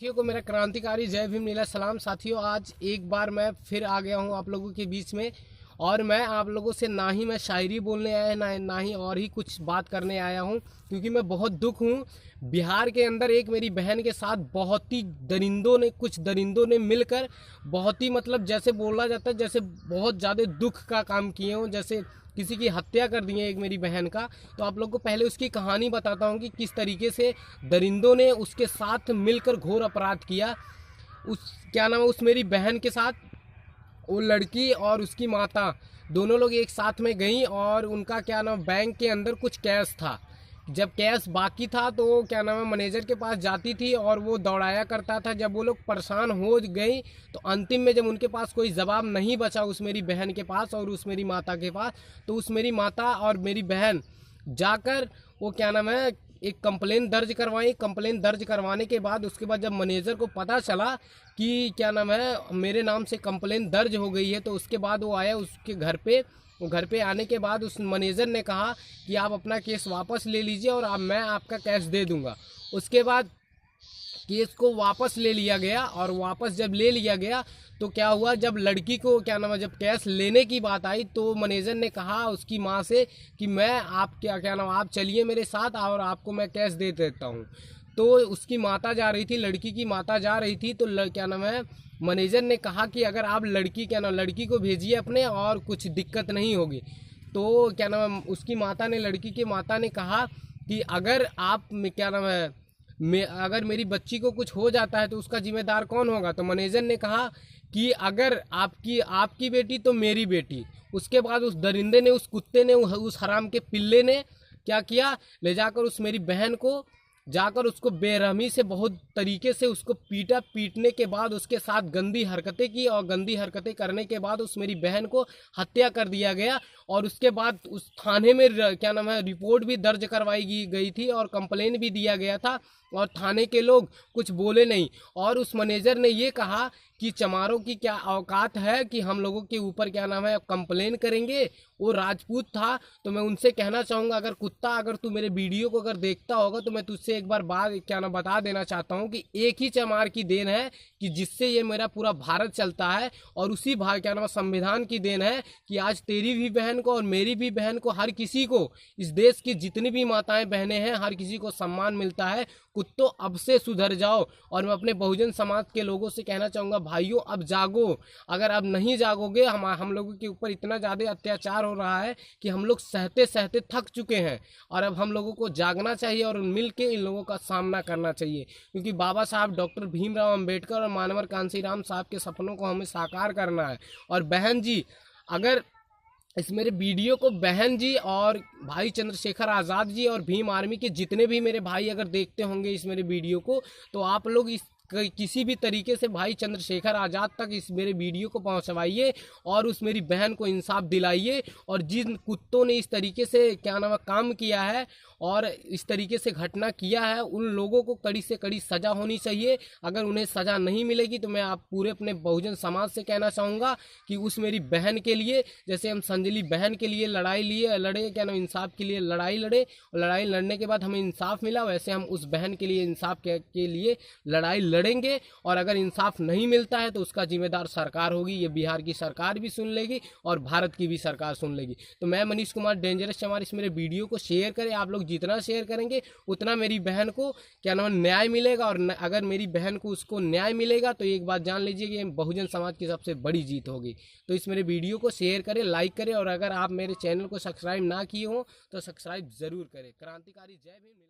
साथियों को मेरा क्रांतिकारी जय भीम नीला सलाम। साथियों, आज एक बार मैं फिर आ गया हूँ आप लोगों के बीच में। और मैं आप लोगों से ना ही मैं शायरी बोलने आया ना ही और ही कुछ बात करने आया हूँ, क्योंकि मैं बहुत दुख हूँ। बिहार के अंदर एक मेरी बहन के साथ बहुत ही कुछ दरिंदों ने मिलकर बहुत ही मतलब जैसे बोला जाता है जैसे बहुत ज़्यादा दुख का काम किए हों, जैसे किसी की हत्या कर दी है एक मेरी बहन का। तो आप लोग को पहले उसकी कहानी बताता हूँ कि किस तरीके से दरिंदों ने उसके साथ मिलकर घोर अपराध किया। उस क्या नाम है उस मेरी बहन के साथ वो लड़की और उसकी माता दोनों लोग एक साथ में गई, और उनका क्या नाम बैंक के अंदर कुछ कैश था। जब कैश बाकी था तो वो क्या नाम है मैनेजर के पास जाती थी और वो दौड़ाया करता था। जब वो लोग परेशान हो गई तो अंतिम में जब उनके पास कोई जवाब नहीं बचा उस मेरी बहन के पास और उस मेरी माता के पास, तो उस मेरी माता और मेरी बहन जाकर वो क्या नाम है एक कंप्लेन दर्ज करवाई। कंप्लेन दर्ज करवाने के बाद उसके बाद जब मैनेजर को पता चला कि क्या नाम है मेरे नाम से कंप्लेन दर्ज हो गई है, तो उसके बाद वो आया उसके घर पे। घर पे आने के बाद उस मैनेजर ने कहा कि आप अपना केस वापस ले लीजिए और अब मैं आपका कैश दे दूंगा। उसके बाद केस को वापस ले लिया गया, और वापस जब ले लिया गया तो क्या हुआ, जब लड़की को क्या नाम है जब कैश लेने की बात आई तो मैनेजर ने कहा उसकी माँ से कि मैं आप क्या क्या नाम आप चलिए मेरे साथ और आपको मैं कैश दे देता हूँ। तो उसकी माता जा रही थी, लड़की की माता जा रही थी, तो क्या नाम है मैनेजर ने कहा कि अगर आप लड़की को भेजिए अपने और कुछ दिक्कत नहीं होगी। तो क्या नाम है उसकी माता ने लड़की की माता ने कहा कि अगर आप क्या नाम है अगर मेरी बच्ची को कुछ हो जाता है तो उसका जिम्मेदार कौन होगा। तो मैनेजर ने कहा कि अगर आपकी आपकी बेटी तो मेरी बेटी। उसके बाद उस दरिंदे ने उस कुत्ते ने उस हराम के पिल्ले ने क्या किया, ले जाकर उस मेरी बहन को जाकर उसको बेरहमी से बहुत तरीके से उसको पीटा। पीटने के बाद उसके साथ गंदी हरकतें की, और गंदी हरकतें करने के बाद उस मेरी बहन को हत्या कर दिया गया। और उसके बाद उस थाने में क्या नाम है रिपोर्ट भी दर्ज करवाई गई थी और कंप्लेन भी दिया गया था, और थाने के लोग कुछ बोले नहीं। और उस मैनेजर ने ये कहा कि चमारों की क्या औकात है कि हम लोगों के ऊपर क्या नाम है कंप्लेन करेंगे। वो राजपूत था। तो मैं उनसे कहना चाहूँगा, अगर कुत्ता अगर तू मेरे वीडियो को अगर देखता होगा तो मैं तुझसे एक बार बात क्या नाम बता देना चाहता हूँ कि एक ही चमार की देन है कि जिससे ये मेरा पूरा भारत चलता है, और उसी क्या नाम संविधान की देन है कि आज तेरी भी बहन को और मेरी भी बहन को, हर किसी को, इस देश की जितनी भी माताएं बहनें हैं, हर किसी को सम्मान मिलता है। कुत्तों अब से सुधर जाओ। और मैं अपने बहुजन समाज के लोगों से कहना चाहूँगा, भाइयों अब जागो। अगर अब नहीं जागोगे हम लोगों के ऊपर इतना ज़्यादा अत्याचार हो रहा है कि हम लोग सहते सहते थक चुके हैं, और अब हम लोगों को जागना चाहिए और मिल के इन लोगों का सामना करना चाहिए। क्योंकि बाबा साहब डॉक्टर भीमराव अंबेडकर और मानवर कांसीराम साहब के सपनों को हमें साकार करना है। और बहन जी, अगर इस मेरे वीडियो को बहन जी और भाई चंद्रशेखर आज़ाद जी और भीम आर्मी के जितने भी मेरे भाई अगर देखते होंगे इस मेरे वीडियो को, तो आप लोग इस किसी भी तरीके से भाई चंद्रशेखर आज़ाद तक इस मेरे वीडियो को पहुंचवाइए और उस मेरी बहन को इंसाफ दिलाइए। और जिन कुत्तों ने इस तरीके से क्या नाम काम किया है और इस तरीके से घटना किया है, उन लोगों को कड़ी से कड़ी सज़ा होनी चाहिए। अगर उन्हें सज़ा नहीं मिलेगी तो मैं आप पूरे अपने बहुजन समाज से कहना चाहूँगा कि उस मेरी बहन के लिए, जैसे हम संजली बहन के लिए लड़े क्या नाम इंसाफ के लिए लड़ाई लड़े, और लड़ाई लड़ने के बाद हमें इंसाफ मिला, वैसे हम उस बहन के लिए इंसाफ के लिए लड़ाई लड़ेंगे। और अगर इंसाफ नहीं मिलता है तो उसका जिम्मेदार सरकार होगी। ये बिहार की सरकार भी सुन लेगी और भारत की भी सरकार सुन लेगी। तो मैं मनीष कुमार डेंजरस चमार, इस मेरे वीडियो को शेयर करें। आप लोग जितना शेयर करेंगे उतना मेरी बहन को क्या नाम न्याय मिलेगा। और अगर मेरी बहन को उसको न्याय मिलेगा तो एक बात जान लीजिए कि बहुजन समाज की सबसे बड़ी जीत होगी। तो इस मेरे वीडियो को शेयर करें, लाइक करें, और अगर आप मेरे चैनल को सब्सक्राइब ना किए हो तो सब्सक्राइब जरूर करें। क्रांतिकारी जय भीम।